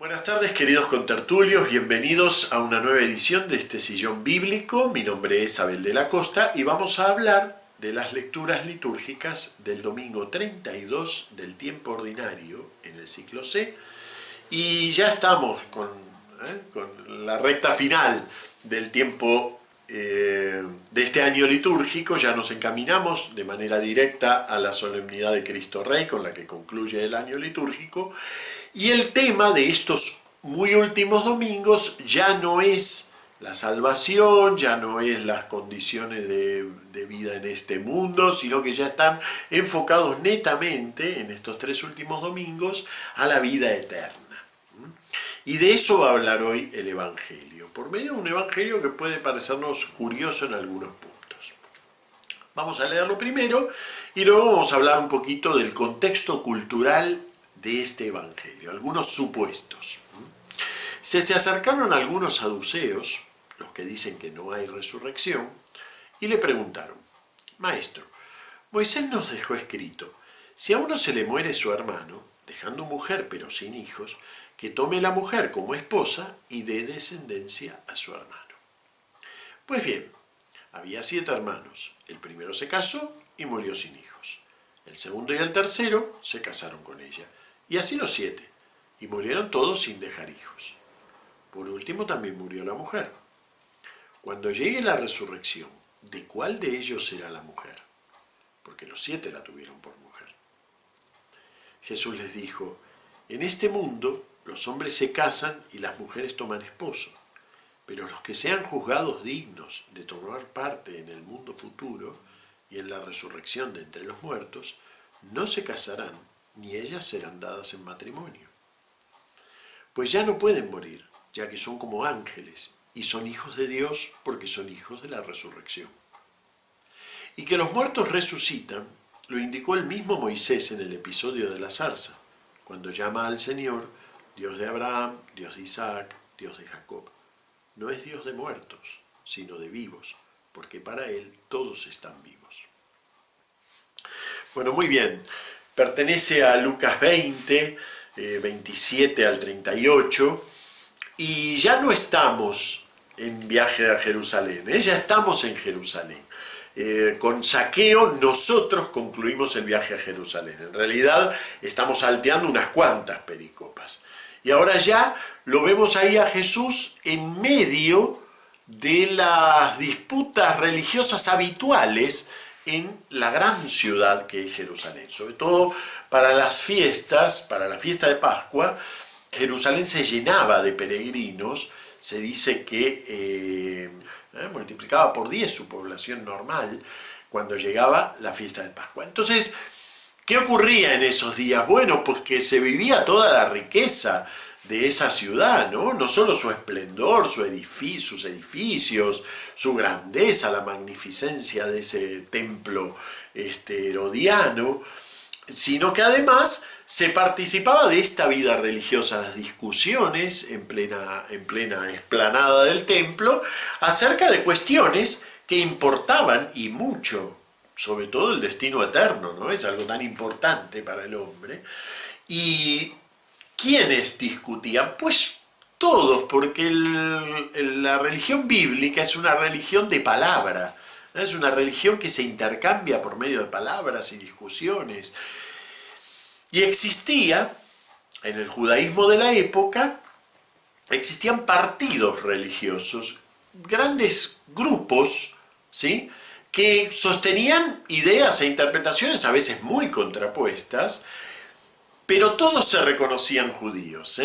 Buenas tardes, queridos contertulios, bienvenidos a una nueva edición de este Sillón Bíblico. Mi nombre es Abel de la Costa y vamos a hablar de las lecturas litúrgicas del domingo 32 del tiempo ordinario en el ciclo C. Y ya estamos con la recta final del tiempo de este año litúrgico. Ya nos encaminamos de manera directa a la solemnidad de Cristo Rey, con la que concluye el año litúrgico. Y el tema de estos muy últimos domingos ya no es la salvación, ya no es las condiciones de vida en este mundo, sino que ya están enfocados netamente en estos tres últimos domingos a la vida eterna. Y de eso va a hablar hoy el Evangelio, por medio de un Evangelio que puede parecernos curioso en algunos puntos. Vamos a leerlo primero y luego vamos a hablar un poquito del contexto cultural de este Evangelio, algunos supuestos. Se acercaron algunos saduceos, los que dicen que no hay resurrección, y le preguntaron: Maestro, Moisés nos dejó escrito, si a uno se le muere su hermano, dejando mujer pero sin hijos, que tome la mujer como esposa y dé descendencia a su hermano. Pues bien, había 7 hermanos, el primero se casó y murió sin hijos, el segundo y el tercero se casaron con ella, y así los 7, y murieron todos sin dejar hijos. Por último también murió la mujer. Cuando llegue la resurrección, ¿de cuál de ellos será la mujer? Porque los 7 la tuvieron por mujer. Jesús les dijo: en este mundo los hombres se casan y las mujeres toman esposo, pero los que sean juzgados dignos de tomar parte en el mundo futuro y en la resurrección de entre los muertos, no se casarán, ni ellas serán dadas en matrimonio. Pues ya no pueden morir, ya que son como ángeles, y son hijos de Dios porque son hijos de la resurrección. Y que los muertos resucitan, lo indicó el mismo Moisés en el episodio de la zarza, cuando llama al Señor Dios de Abraham, Dios de Isaac, Dios de Jacob. No es Dios de muertos, sino de vivos, porque para Él todos están vivos. Bueno, muy bien. Pertenece a Lucas 20, 27 al 38, y ya no estamos en viaje a Jerusalén, ya estamos en Jerusalén. Con Zaqueo nosotros concluimos el viaje a Jerusalén. En realidad estamos salteando unas cuantas pericopas. Y ahora ya lo vemos ahí a Jesús en medio de las disputas religiosas habituales en la gran ciudad que es Jerusalén. Sobre todo para las fiestas, para la fiesta de Pascua, Jerusalén se llenaba de peregrinos. Se dice que multiplicaba por 10 su población normal cuando llegaba la fiesta de Pascua. Entonces, ¿qué ocurría en esos días? Bueno, pues que se vivía toda la riqueza de esa ciudad, ¿no? No solo su esplendor, sus edificios, su grandeza, la magnificencia de ese templo herodiano, sino que además se participaba de esta vida religiosa, las discusiones en plena explanada del templo acerca de cuestiones que importaban y mucho, sobre todo el destino eterno, ¿no? Es algo tan importante para el hombre. ¿Y quiénes discutían? Pues todos, porque la religión bíblica es una religión de palabra, ¿no? Es una religión que se intercambia por medio de palabras y discusiones. Y existía, en el judaísmo de la época, existían partidos religiosos, grandes grupos, ¿sí?, que sostenían ideas e interpretaciones a veces muy contrapuestas, pero todos se reconocían judíos.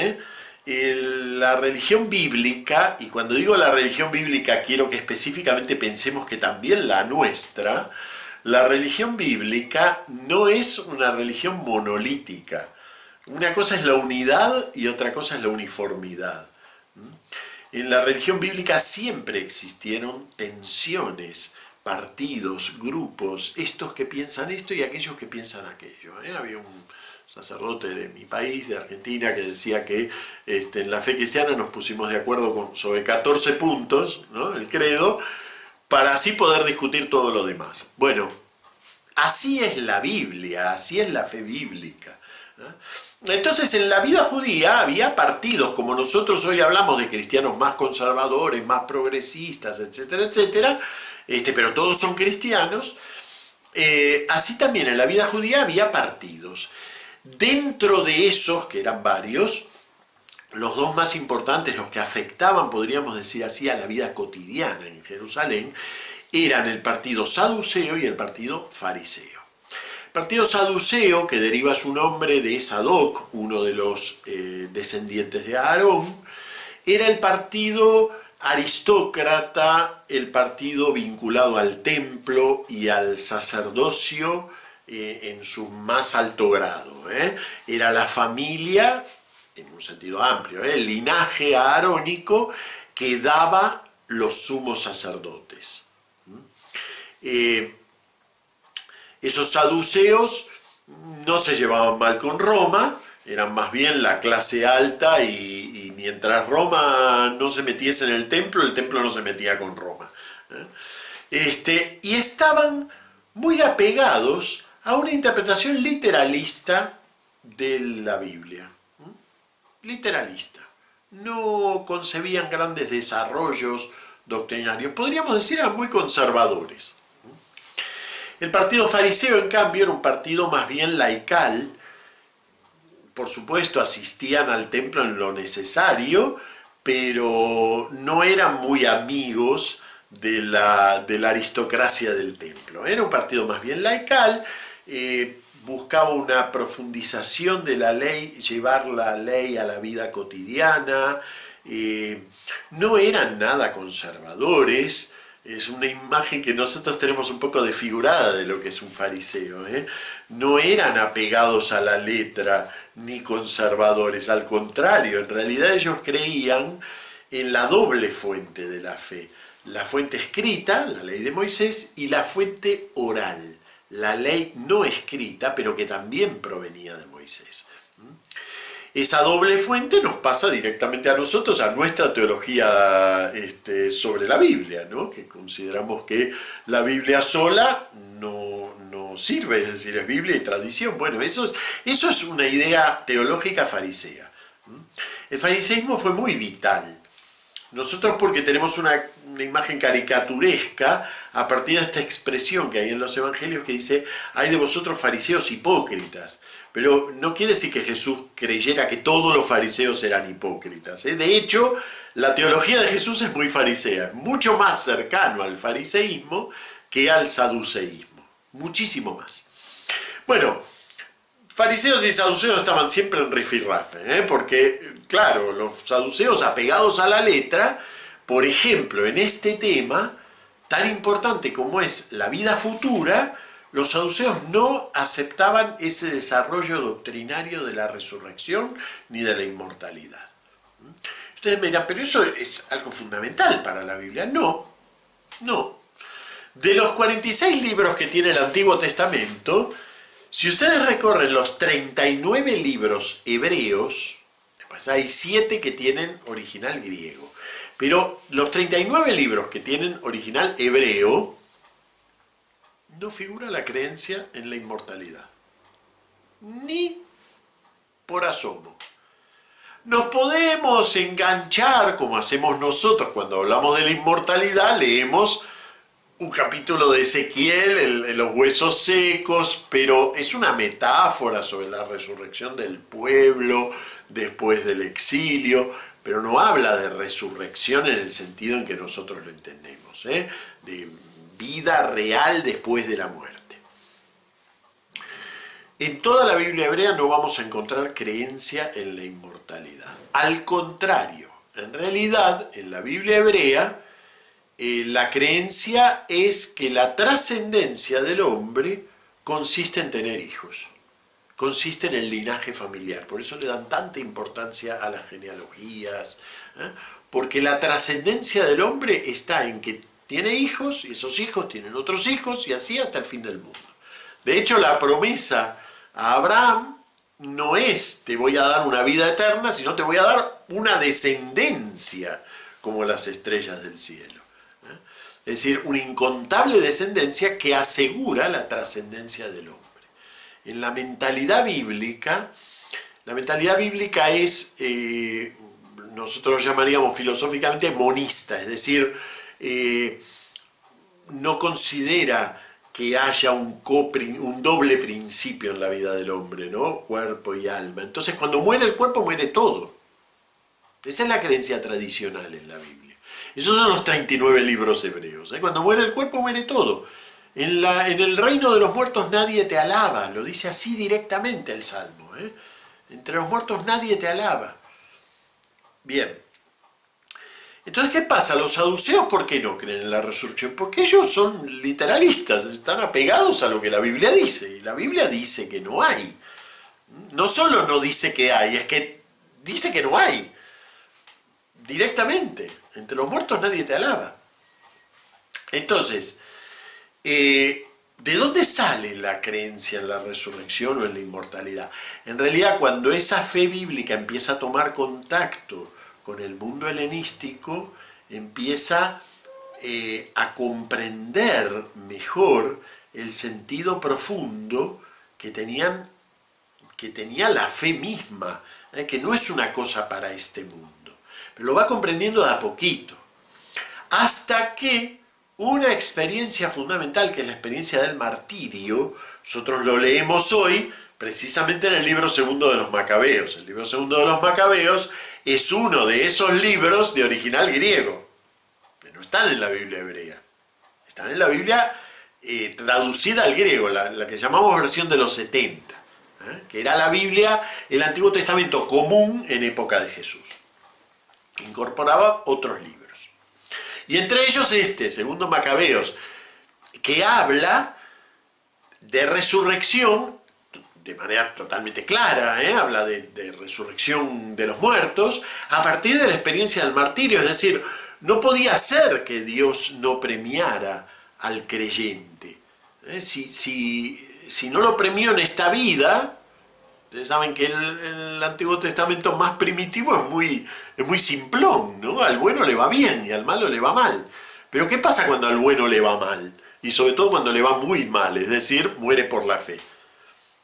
La religión bíblica, y cuando digo la religión bíblica quiero que específicamente pensemos que también la nuestra, la religión bíblica no es una religión monolítica. Una cosa es la unidad y otra cosa es la uniformidad. En la religión bíblica siempre existieron tensiones, partidos, grupos, estos que piensan esto y aquellos que piensan aquello. Había un sacerdote de mi país, de Argentina, que decía que en la fe cristiana nos pusimos de acuerdo sobre 14 puntos, ¿no?, el credo, para así poder discutir todo lo demás. Bueno, así es la Biblia, así es la fe bíblica. Entonces, en la vida judía había partidos, como nosotros hoy hablamos de cristianos más conservadores, más progresistas, etcétera, etcétera, pero todos son cristianos. Así también en la vida judía había partidos. Dentro de esos, que eran varios, los dos más importantes, los que afectaban, podríamos decir así, a la vida cotidiana en Jerusalén, eran el partido saduceo y el partido fariseo. El partido saduceo, que deriva su nombre de Sadoc, uno de los descendientes de Aarón, era el partido aristócrata, el partido vinculado al templo y al sacerdocio en su más alto grado. Era la familia, en un sentido amplio, el linaje aarónico que daba los sumos sacerdotes. Esos saduceos no se llevaban mal con Roma, eran más bien la clase alta y mientras Roma no se metiese en el templo no se metía con Roma. Y estaban muy apegados a una interpretación literalista de la Biblia. Literalista. No concebían grandes desarrollos doctrinarios. Podríamos decir, eran muy conservadores. El partido fariseo, en cambio, era un partido más bien laical. Por supuesto, asistían al templo en lo necesario, pero no eran muy amigos de la aristocracia del templo. Era un partido más bien laical, buscaba una profundización de la ley, llevar la ley a la vida cotidiana, no eran nada conservadores. Es una imagen que nosotros tenemos un poco desfigurada de lo que es un fariseo. No eran apegados a la letra ni conservadores, al contrario, en realidad ellos creían en la doble fuente de la fe. La fuente escrita, la ley de Moisés, y la fuente oral, la ley no escrita, pero que también provenía de Moisés. Esa doble fuente nos pasa directamente a nosotros, a nuestra teología sobre la Biblia, ¿no? Que consideramos que la Biblia sola no sirve, es decir, es Biblia y tradición. Bueno, eso es una idea teológica farisea. El fariseísmo fue muy vital. Nosotros, porque tenemos una imagen caricaturesca a partir de esta expresión que hay en los evangelios que dice: "Ay de vosotros fariseos hipócritas". Pero no quiere decir que Jesús creyera que todos los fariseos eran hipócritas. De hecho, la teología de Jesús es muy farisea, es mucho más cercano al fariseísmo que al saduceísmo, muchísimo más. Bueno, fariseos y saduceos estaban siempre en rifirrafe, porque, claro, los saduceos apegados a la letra, por ejemplo, en este tema tan importante como es la vida futura, los saduceos no aceptaban ese desarrollo doctrinario de la resurrección ni de la inmortalidad. Ustedes me dirán, pero eso es algo fundamental para la Biblia. No, no. De los 46 libros que tiene el Antiguo Testamento, si ustedes recorren los 39 libros hebreos, pues hay 7 que tienen original griego. Pero los 39 libros que tienen original hebreo, no figura la creencia en la inmortalidad. Ni por asomo. Nos podemos enganchar, como hacemos nosotros cuando hablamos de la inmortalidad, leemos un capítulo de Ezequiel, los huesos secos, pero es una metáfora sobre la resurrección del pueblo después del exilio, pero no habla de resurrección en el sentido en que nosotros lo entendemos, de vida real después de la muerte. En toda la Biblia hebrea no vamos a encontrar creencia en la inmortalidad. Al contrario, en realidad, en la Biblia hebrea, la creencia es que la trascendencia del hombre consiste en tener hijos, consiste en el linaje familiar. Por eso le dan tanta importancia a las genealogías, porque la trascendencia del hombre está en que tiene hijos, y esos hijos tienen otros hijos, y así hasta el fin del mundo. De hecho, la promesa a Abraham no es te voy a dar una vida eterna, sino te voy a dar una descendencia como las estrellas del cielo. Es decir, una incontable descendencia que asegura la trascendencia del hombre. En la mentalidad bíblica, La mentalidad bíblica es, nosotros lo llamaríamos filosóficamente monista, es decir, no considera que haya un doble principio en la vida del hombre, ¿no? Cuerpo y alma. Entonces, cuando muere el cuerpo, muere todo. Esa es la creencia tradicional en la Biblia. Esos son los 39 libros hebreos. Cuando muere el cuerpo, muere todo. En el reino de los muertos nadie te alaba. Lo dice así directamente el Salmo. Entre los muertos nadie te alaba. Bien. Entonces, ¿qué pasa? Los saduceos, ¿por qué no creen en la resurrección? Porque ellos son literalistas, están apegados a lo que la Biblia dice. Y la Biblia dice que no hay. No solo no dice que hay, es que dice que no hay. Directamente. Entre los muertos nadie te alaba. Entonces, ¿de dónde sale la creencia en la resurrección o en la inmortalidad? En realidad, cuando esa fe bíblica empieza a tomar contacto con el mundo helenístico, empieza a comprender mejor el sentido profundo que tenía la fe misma, que no es una cosa para este mundo, pero lo va comprendiendo de a poquito, hasta que una experiencia fundamental, que es la experiencia del martirio, nosotros lo leemos hoy precisamente en el libro segundo de los Macabeos. El libro segundo de los Macabeos es uno de esos libros de original griego, que no están en la Biblia hebrea, están en la Biblia traducida al griego, la que llamamos versión de los 70, que era la Biblia, el Antiguo Testamento común en época de Jesús. Incorporaba otros libros. Y entre ellos segundo Macabeos, que habla de resurrección de manera totalmente clara, habla de resurrección de los muertos, a partir de la experiencia del martirio. Es decir, no podía ser que Dios no premiara al creyente. Si no lo premió en esta vida, ustedes saben que el Antiguo Testamento más primitivo es muy simplón, ¿no? Al bueno le va bien y al malo le va mal. Pero ¿qué pasa cuando al bueno le va mal? Y sobre todo cuando le va muy mal, es decir, muere por la fe.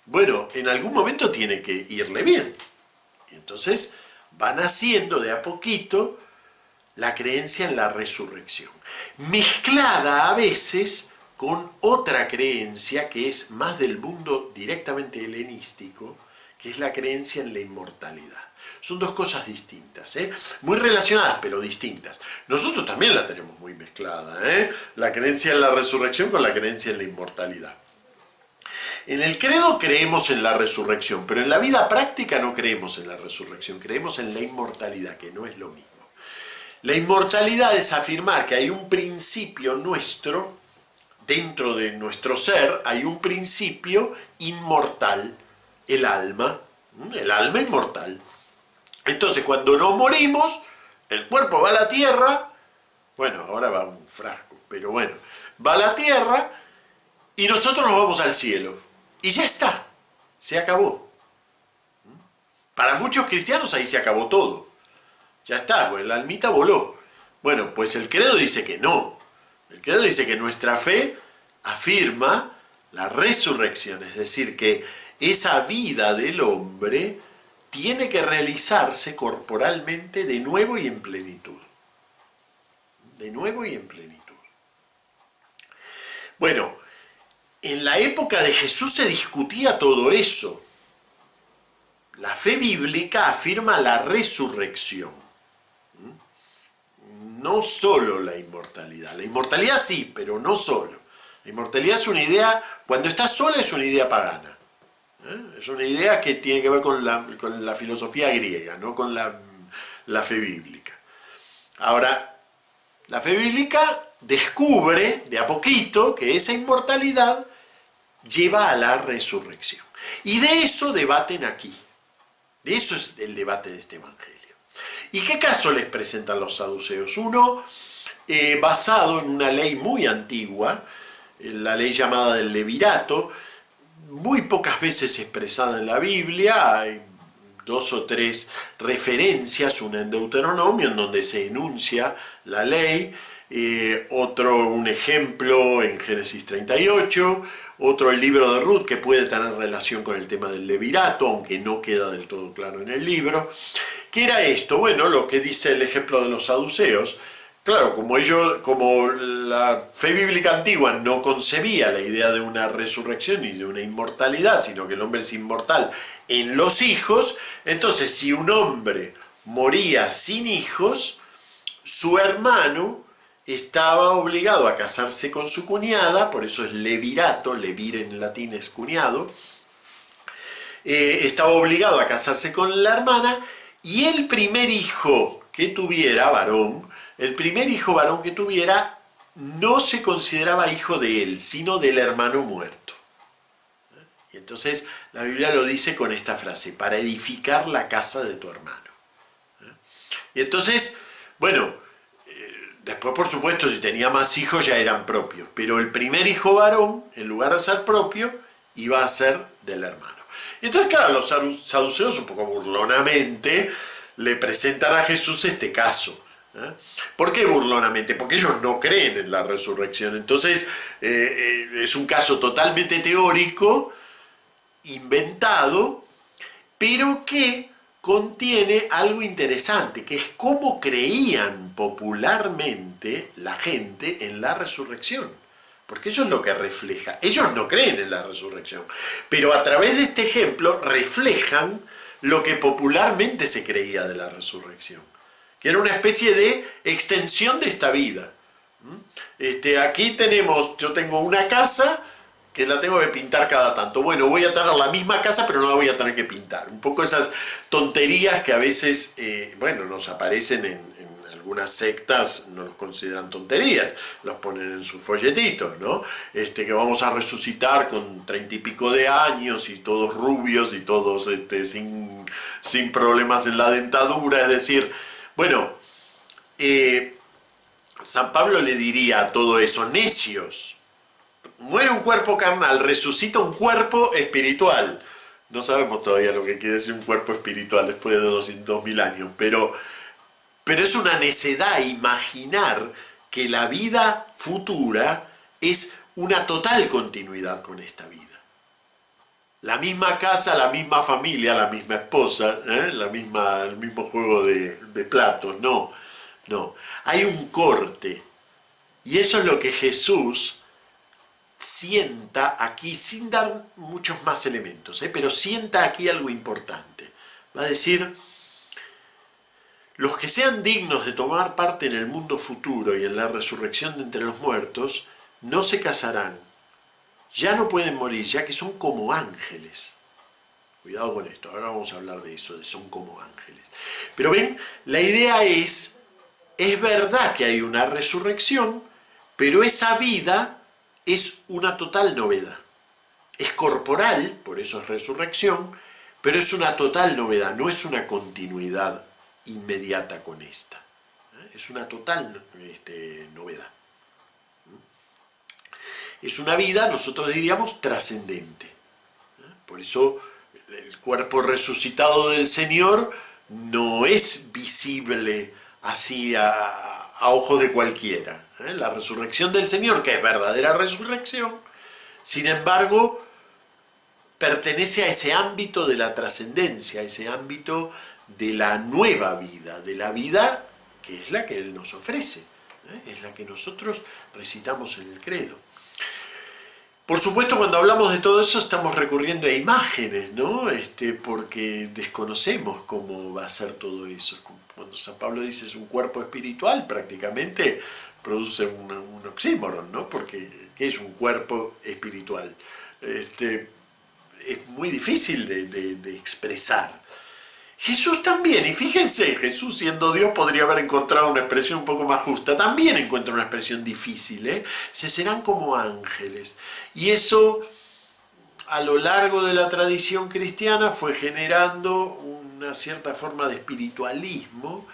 Bueno, en algún momento tiene que irle bien. Y entonces va naciendo de a poquito la creencia en la resurrección, mezclada a veces con otra creencia que es más del mundo directamente helenístico, que es la creencia en la inmortalidad. Son dos cosas distintas, muy relacionadas pero distintas. Nosotros también la tenemos muy mezclada, la creencia en la resurrección con la creencia en la inmortalidad. En el credo creemos en la resurrección, pero en la vida práctica no creemos en la resurrección, creemos en la inmortalidad, que no es lo mismo. La inmortalidad es afirmar que hay un principio nuestro, dentro de nuestro ser, hay un principio inmortal, el alma inmortal. Entonces, cuando nos morimos, el cuerpo va a la tierra, bueno, ahora va a un frasco, pero bueno, va a la tierra y nosotros nos vamos al cielo. Y ya está, se acabó. Para muchos cristianos ahí se acabó todo. Ya está, pues la almita voló. Bueno, pues el credo dice que no. El credo dice que nuestra fe afirma la resurrección, es decir, que esa vida del hombre tiene que realizarse corporalmente de nuevo y en plenitud. De nuevo y en plenitud. Bueno, en la época de Jesús se discutía todo eso. La fe bíblica afirma la resurrección. No solo la inmortalidad. La inmortalidad sí, pero no solo. La inmortalidad es una idea, cuando está sola es una idea pagana. Es una idea que tiene que ver con la filosofía griega, no con la fe bíblica. Ahora, la fe bíblica descubre de a poquito que esa inmortalidad lleva a la resurrección. Y de eso debaten aquí. De eso es el debate de este evangelio. ¿Y qué caso les presentan los saduceos? Uno basado en una ley muy antigua, la ley llamada del levirato, muy pocas veces expresada en la Biblia. Hay 2 o 3 referencias, una en Deuteronomio, en donde se enuncia la ley, un ejemplo en Génesis 38, otro el libro de Ruth, que puede tener relación con el tema del levirato, aunque no queda del todo claro en el libro. ¿Qué era esto? Bueno, lo que dice el ejemplo de los saduceos. Claro, como la fe bíblica antigua no concebía la idea de una resurrección y de una inmortalidad, sino que el hombre es inmortal en los hijos, entonces si un hombre moría sin hijos, su hermano estaba obligado a casarse con su cuñada, por eso es levirato, levir en latín es cuñado, estaba obligado a casarse con la hermana, y el primer hijo que tuviera, varón, el primer hijo varón que tuviera no se consideraba hijo de él, sino del hermano muerto. Y entonces la Biblia lo dice con esta frase, para edificar la casa de tu hermano. Y entonces, bueno, después por supuesto si tenía más hijos ya eran propios, pero el primer hijo varón, en lugar de ser propio, iba a ser del hermano. Y entonces claro, los saduceos un poco burlonamente le presentan a Jesús este caso. ¿Por qué burlonamente? Porque ellos no creen en la resurrección. Entonces es un caso totalmente teórico, inventado, pero que contiene algo interesante, que es cómo creían popularmente la gente en la resurrección. Porque eso es lo que refleja. Ellos no creen en la resurrección, pero a través de este ejemplo reflejan lo que popularmente se creía de la resurrección, que era una especie de extensión de esta vida. Aquí yo tengo una casa que la tengo que pintar cada tanto. Bueno, voy a tener la misma casa, pero no la voy a tener que pintar. Un poco esas tonterías que a veces, nos aparecen en algunas sectas, no los consideran tonterías, los ponen en sus folletitos, ¿no? Que vamos a resucitar con 30 y pico de años y todos rubios y todos sin problemas en la dentadura, es decir, bueno, San Pablo le diría a todo eso, necios, muere un cuerpo carnal, resucita un cuerpo espiritual. No sabemos todavía lo que quiere decir un cuerpo espiritual después de 2000 años, pero es una necedad imaginar que la vida futura es una total continuidad con esta vida. La misma casa, la misma familia, la misma esposa, el mismo juego de platos, no. Hay un corte, y eso es lo que Jesús sienta aquí, sin dar muchos más elementos, pero sienta aquí algo importante. Va a decir, los que sean dignos de tomar parte en el mundo futuro y en la resurrección de entre los muertos, no se casarán, ya no pueden morir, ya que son como ángeles. Cuidado con esto, ahora vamos a hablar de eso, de son como ángeles. Pero ven, la idea es verdad que hay una resurrección, pero esa vida es una total novedad. Es corporal, por eso es resurrección, pero es una total novedad, no es una continuidad inmediata con esta. Es una total novedad. Es una vida, nosotros diríamos, trascendente. Por eso el cuerpo resucitado del Señor no es visible así a ojos de cualquiera. La resurrección del Señor, que es verdadera resurrección, sin embargo, pertenece a ese ámbito de la trascendencia, a ese ámbito de la nueva vida, de la vida que es la que Él nos ofrece, es la que nosotros recitamos en el credo. Por supuesto, cuando hablamos de todo eso estamos recurriendo a imágenes, ¿no? Porque desconocemos cómo va a ser todo eso. Cuando San Pablo dice es un cuerpo espiritual, prácticamente produce un oxímoron, ¿no? Porque ¿qué es un cuerpo espiritual? Es muy difícil de expresar. Jesús también, y fíjense, Jesús siendo Dios podría haber encontrado una expresión un poco más justa, también encuentra una expresión difícil, se serán como ángeles. Y eso a lo largo de la tradición cristiana fue generando una cierta forma de espiritualismo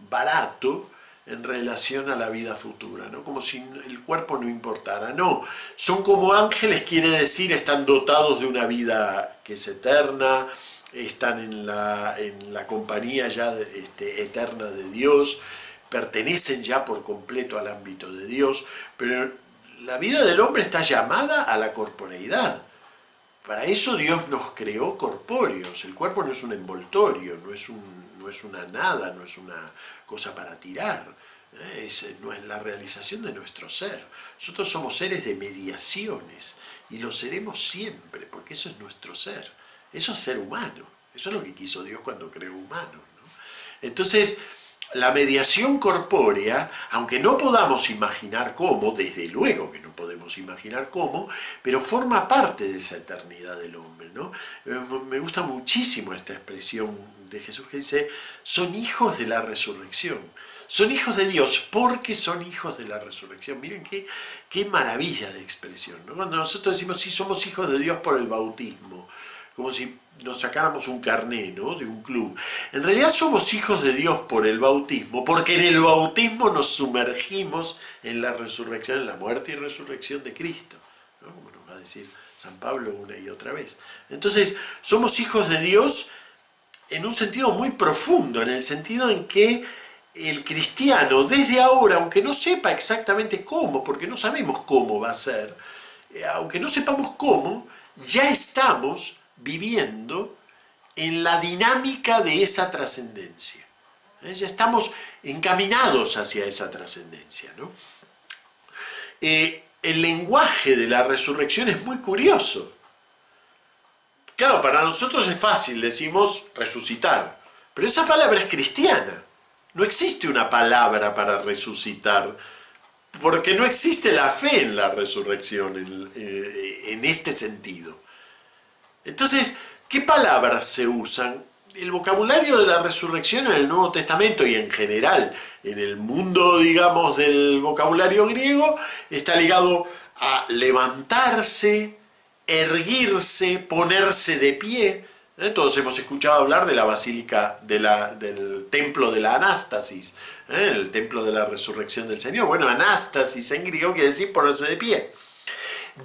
barato en relación a la vida futura, ¿no? Como si el cuerpo no importara. No, son como ángeles, quiere decir, están dotados de una vida que es eterna, están en la compañía ya eterna de Dios, pertenecen ya por completo al ámbito de Dios, pero la vida del hombre está llamada a la corporeidad. Para eso Dios nos creó corpóreos. El cuerpo no es un envoltorio, no es una nada, no es una cosa para tirar. No es la realización de nuestro ser. Nosotros somos seres de mediaciones y lo seremos siempre, porque eso es nuestro ser. Eso es ser humano. Eso es lo que quiso Dios cuando creó humanos, ¿no? Entonces, la mediación corpórea, aunque no podamos imaginar cómo, desde luego que no podemos imaginar cómo, pero forma parte de esa eternidad del hombre, ¿no? Me gusta muchísimo esta expresión de Jesús que dice, son hijos de la resurrección. Son hijos de Dios porque son hijos de la resurrección. Miren qué maravilla de expresión, ¿no? Cuando nosotros decimos, sí, somos hijos de Dios por el bautismo, como si nos sacáramos un carné, ¿no?, de un club. En realidad somos hijos de Dios por el bautismo, porque en el bautismo nos sumergimos en la resurrección, en la muerte y resurrección de Cristo, ¿no?, como nos va a decir San Pablo una y otra vez. Entonces, somos hijos de Dios en un sentido muy profundo, en el sentido en que el cristiano, desde ahora, aunque no sepa exactamente cómo, porque no sabemos cómo va a ser, aunque no sepamos cómo, ya estamos viviendo en la dinámica de esa trascendencia. Ya estamos encaminados hacia esa trascendencia, ¿no? El lenguaje de la resurrección es muy curioso. Claro, para nosotros es fácil, decimos resucitar, pero esa palabra es cristiana. No existe una palabra para resucitar, porque no existe la fe en la resurrección en este sentido. Entonces, ¿qué palabras se usan? El vocabulario de la resurrección en el Nuevo Testamento y en general en el mundo, digamos, del vocabulario griego, está ligado a levantarse, erguirse, ponerse de pie. Todos hemos escuchado hablar de la basílica, del templo de la Anástasis, el templo de la resurrección del Señor. Bueno, Anástasis en griego quiere decir ponerse de pie.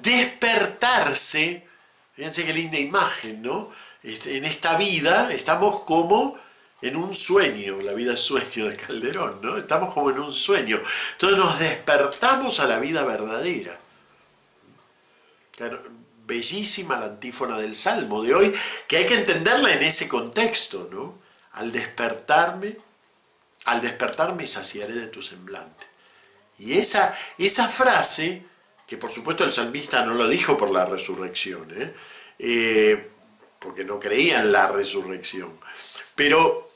Despertarse. Fíjense qué linda imagen, ¿no? En esta vida estamos como en un sueño, la vida es sueño de Calderón, ¿no? Estamos como en un sueño. Entonces nos despertamos a la vida verdadera. Claro, bellísima la antífona del Salmo de hoy, que hay que entenderla en ese contexto, ¿no? Al despertarme saciaré de tu semblante. Y esa frase, que por supuesto el salmista no lo dijo por la resurrección, porque no creía en la resurrección, pero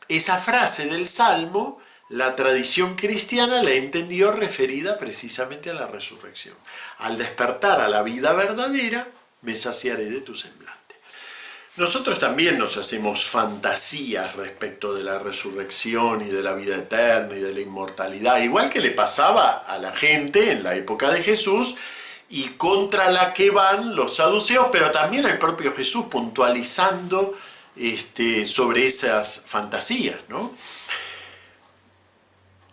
esa frase del Salmo, la tradición cristiana la entendió referida precisamente a la resurrección. Al despertar a la vida verdadera, me saciaré de tu semblante. Nosotros también nos hacemos fantasías respecto de la resurrección y de la vida eterna y de la inmortalidad, igual que le pasaba a la gente en la época de Jesús y contra la que van los saduceos, pero también el propio Jesús puntualizando sobre esas fantasías, ¿no?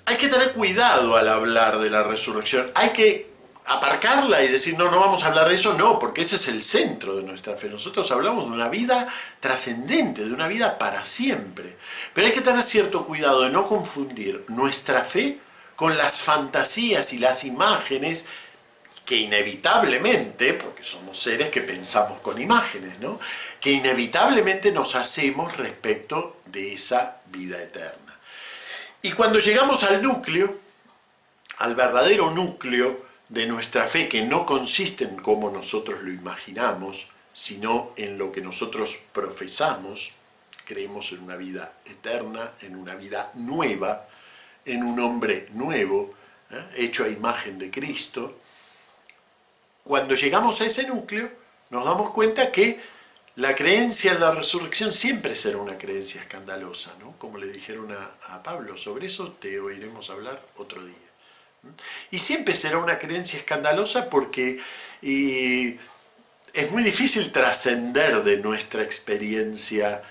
Hay que tener cuidado al hablar de la resurrección, hay que aparcarla y decir, no vamos a hablar de eso, no, porque ese es el centro de nuestra fe. Nosotros hablamos de una vida trascendente, de una vida para siempre. Pero hay que tener cierto cuidado de no confundir nuestra fe con las fantasías y las imágenes que inevitablemente, porque somos seres que pensamos con imágenes, ¿no?, que inevitablemente nos hacemos respecto de esa vida eterna. Y cuando llegamos al núcleo, al verdadero núcleo de nuestra fe, que no consiste en cómo nosotros lo imaginamos, sino en lo que nosotros profesamos, creemos en una vida eterna, en una vida nueva, en un hombre nuevo, hecho a imagen de Cristo. Cuando llegamos a ese núcleo, nos damos cuenta que la creencia en la resurrección siempre será una creencia escandalosa, ¿no? Como le dijeron a Pablo, sobre eso te oiremos hablar otro día. Y siempre será una creencia escandalosa porque es muy difícil trascender de nuestra experiencia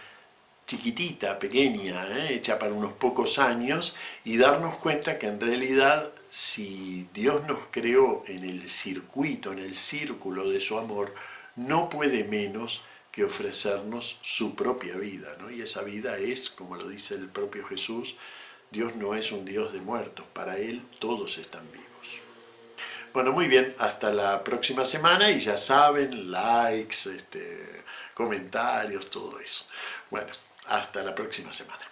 chiquitita, pequeña, hecha para unos pocos años, y darnos cuenta que en realidad si Dios nos creó en el circuito, en el círculo de su amor, no puede menos que ofrecernos su propia vida, ¿no? Y esa vida es, como lo dice el propio Jesús, Dios no es un Dios de muertos, para Él todos están vivos. Bueno, muy bien, hasta la próxima semana y ya saben, likes, comentarios, todo eso. Bueno, hasta la próxima semana.